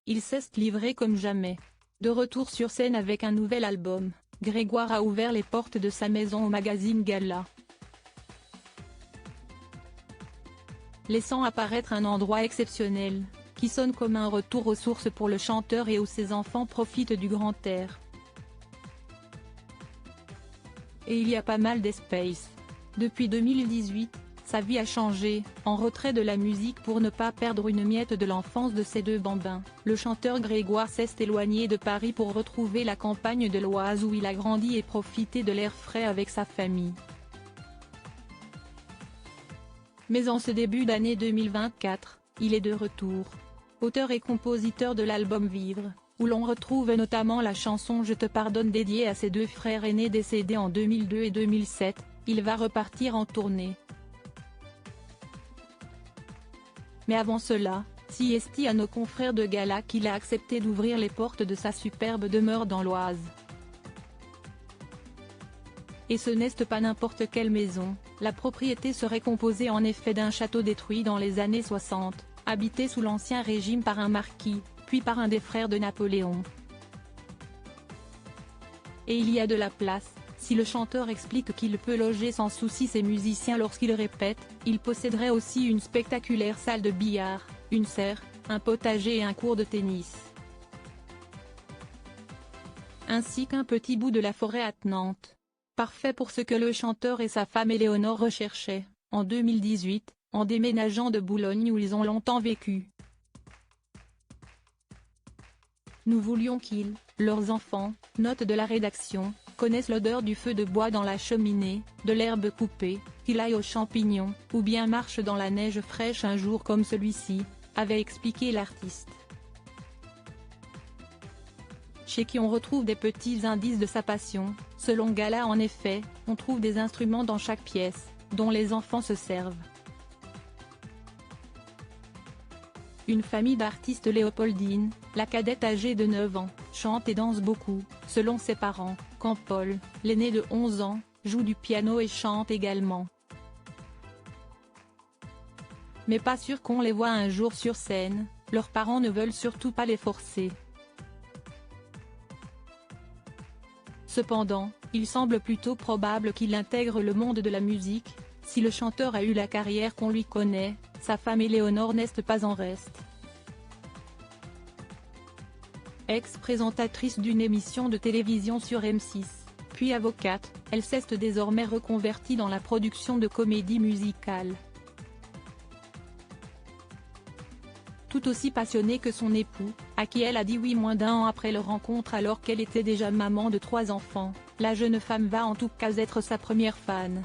il s'est livré comme jamais. De retour sur scène avec un nouvel album, Grégoire a ouvert les portes de sa maison au magazine Gala, laissant apparaître un endroit exceptionnel, qui sonne comme un retour aux sources pour le chanteur et où ses enfants profitent du grand air. Et il y a pas mal d'espace. Depuis 2018, sa vie a changé, en retrait de la musique pour ne pas perdre une miette de l'enfance de ses deux bambins. Le chanteur Grégoire s'est éloigné de Paris pour retrouver la campagne de l'Oise où il a grandi et profiter de l'air frais avec sa famille. Mais en ce début d'année 2024, il est de retour. Auteur et compositeur de l'album Vivre, où l'on retrouve notamment la chanson Je te pardonne dédiée à ses deux frères aînés décédés en 2002 et 2007, il va repartir en tournée. Mais avant cela, siesti à nos confrères de Gala qu'il a accepté d'ouvrir les portes de sa superbe demeure dans l'Oise. Et ce n'est pas n'importe quelle maison, la propriété serait composée en effet d'un château détruit dans les années 60, habité sous l'Ancien Régime par un marquis, puis par un des frères de Napoléon. Et il y a de la place, si le chanteur explique qu'il peut loger sans souci ses musiciens lorsqu'il répète, il posséderait aussi une spectaculaire salle de billard, une serre, un potager et un court de tennis. Ainsi qu'un petit bout de la forêt attenante. Parfait pour ce que le chanteur et sa femme Éléonore recherchaient, en 2018, en déménageant de Boulogne où ils ont longtemps vécu. Nous voulions qu'ils, leurs enfants, note de la rédaction, connaissent l'odeur du feu de bois dans la cheminée, de l'herbe coupée, qu'ils aillent aux champignons, ou bien marchent dans la neige fraîche un jour comme celui-ci, avait expliqué l'artiste. Chez qui on retrouve des petits indices de sa passion, selon Gala en effet, on trouve des instruments dans chaque pièce, dont les enfants se servent. Une famille d'artistes Léopoldine, la cadette âgée de 9 ans, chante et danse beaucoup, selon ses parents, quand Paul, l'aîné de 11 ans, joue du piano et chante également. Mais pas sûr qu'on les voit un jour sur scène, leurs parents ne veulent surtout pas les forcer. Cependant, il semble plutôt probable qu'il intègre le monde de la musique, si le chanteur a eu la carrière qu'on lui connaît, sa femme Éléonore n'est pas en reste. Ex-présentatrice d'une émission de télévision sur M6, puis avocate, elle s'est désormais reconvertie dans la production de comédies musicales. Tout aussi passionnée que son époux, à qui elle a dit oui moins d'un an après leur rencontre alors qu'elle était déjà maman de 3 enfants, la jeune femme va en tout cas être sa première fan.